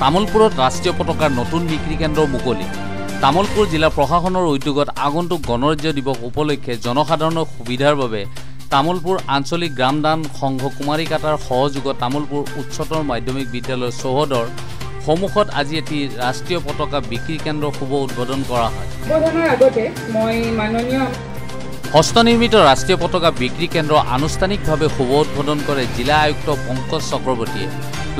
তামুলপুৰত ৰাষ্ট্ৰীয় পতাকাৰ নতুন বিক্ৰী কেন্দ্ৰ মুকলি। তামুলপুৰ জিলা প্ৰশাসনৰ উদ্যোগত আগন্তুক গণৰাজ্য দিৱস উপলক্ষে জনসাধাৰণৰ সুবিধাৰ বাবে তামুলপুৰ আঞ্চলিক গ্ৰামদান সংঘ কুমাৰীকাটাৰ সহযোগত তামুলপুৰ উচ্চতৰ মাধ্যমিক বিদ্যালয়ৰ চৌহদৰ সন্মুখত আজি এটি ৰাষ্ট্ৰীয় পতাকা বিক্ৰী কেন্দ্ৰ শুভ উদ্বোধন কৰা হয়। হস্তনিৰ্মিত ৰাষ্ট্ৰীয় পতাকা বিক্ৰী কেন্দ্ৰ আনুষ্ঠানিকভাৱে শুভ উদ্বোধন কৰে জিলা আয়ুক্ত পংকজ চক্ৰৱৰ্তীয়ে।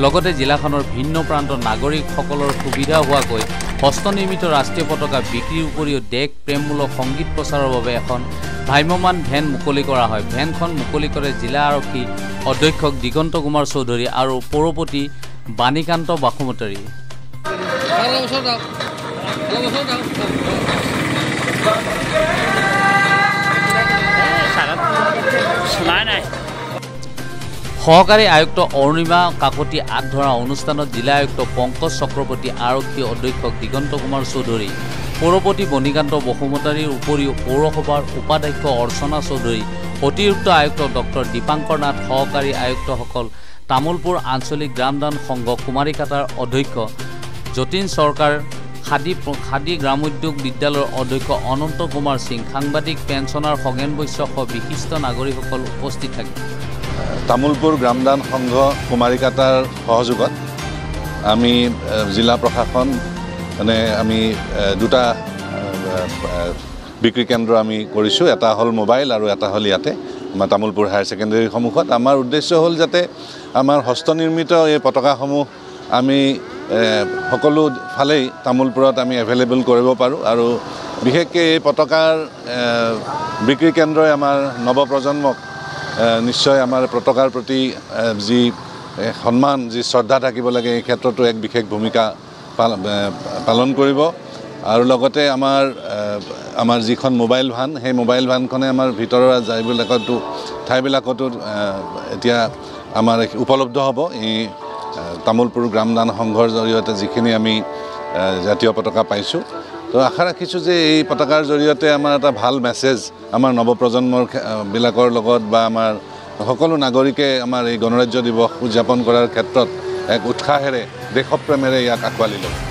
লগতে জিলাখনৰ ভিন্ন প্ৰান্তৰ নাগৰিকসকলৰ সুবিধা হোৱাকৈ হস্তনিৰ্মিত ৰাষ্ট্ৰীয় পতাকা বিক্ৰীৰ উপৰিও দেশ প্ৰেমমূলক সংগীত প্ৰচাৰৰ বাবে এখন ভ্ৰাম্যমাণ ভেন মুকলি কৰা হয়। ভেনখন মুকলি কৰে জিলা আৰক্ষী অধীক্ষক দিগন্ত কুমাৰ চৌধুৰী আৰু পৌৰপতি বাণীকান্ত বাসুমতাৰী। সহকাৰী আয়ুক্ত অৰুণিমা কাকতি আঁত ধৰা অনুষ্ঠানত জিলা আয়ুক্ত পংকজ চক্ৰৱৰ্তী, আৰক্ষী অধীক্ষক দিগন্ত কুমাৰ চৌধুৰী, পৌৰপতি বনিকান্ত বসুমতাৰীৰ উপৰিও পৌৰসভাৰ উপাধ্যক্ষ অৰ্চনা চৌধুৰী, অতিৰিক্ত আয়ুক্ত ডক্টৰ দীপাংকৰ নাথ, সহকাৰী আয়ুক্তসকল, তামুলপুৰ আঞ্চলিক গ্ৰামদান সংঘ কুমাৰীকাটাৰ অধ্যক্ষ যতীন চৰকাৰ, খাদী গ্ৰামোদ্যোগ বিদ্যালয়ৰ অধ্যক্ষ অনন্ত কুমাৰ সিং, সাংবাদিক পেঞ্চনাৰ খগেন বৈশ্যসহ বিশিষ্ট নাগৰিকসকল উপস্থিত থাকে। তামুলপুৰ গ্ৰামদান সংঘ কুমাৰীকাটাৰ সহযোগত আমি জিলা প্ৰশাসন আমি দুটা বিক্ৰী কেন্দ্ৰ আমি কৰিছোঁ। এটা হ'ল মোবাইল আৰু এটা হ'ল ইয়াতে আমাৰ তামুলপুৰ হায়াৰ ছেকেণ্ডেৰীৰ সন্মুখত। আমাৰ উদ্দেশ্য হ'ল যাতে আমাৰ হস্তনিৰ্মিত এই পতাকাসমূহ আমি সকলো ফালেই তামুলপুৰত আমি এভেইলেবল কৰিব পাৰোঁ আৰু বিশেষকৈ এই পতাকাৰ বিক্ৰী কেন্দ্ৰই আমাৰ নৱপ্ৰজন্মক নিশ্চয় আমাৰ পতাকাৰ প্ৰতি যি সন্মান, যি শ্ৰদ্ধা থাকিব লাগে, এই ক্ষেত্ৰতো এক বিশেষ ভূমিকা পালন কৰিব। আৰু লগতে আমাৰ যিখন মোবাইল ভান, সেই মোবাইল ভানখনে আমাৰ ভিতৰৰ ঠাইবিলাকতো এতিয়া আমাৰ উপলব্ধ হ'ব। এই তামুলপুৰ গ্ৰামদান সংঘৰ জৰিয়তে যিখিনি আমি জাতীয় পতাকা পাইছোঁ, তো আশা ৰাখিছোঁ যে এই পতাকাৰ জৰিয়তে আমাৰ এটা ভাল মেছেজ আমাৰ নৱপ্ৰজন্মৰ বিলাকৰ লগত বা আমাৰ সকলো নাগৰিকে আমাৰ এই গণৰাজ্য দিৱস উদযাপন কৰাৰ ক্ষেত্ৰত এক উৎসাহেৰে, দেশপ্ৰেমেৰে ইয়াক আঁকোৱালি ল'ব।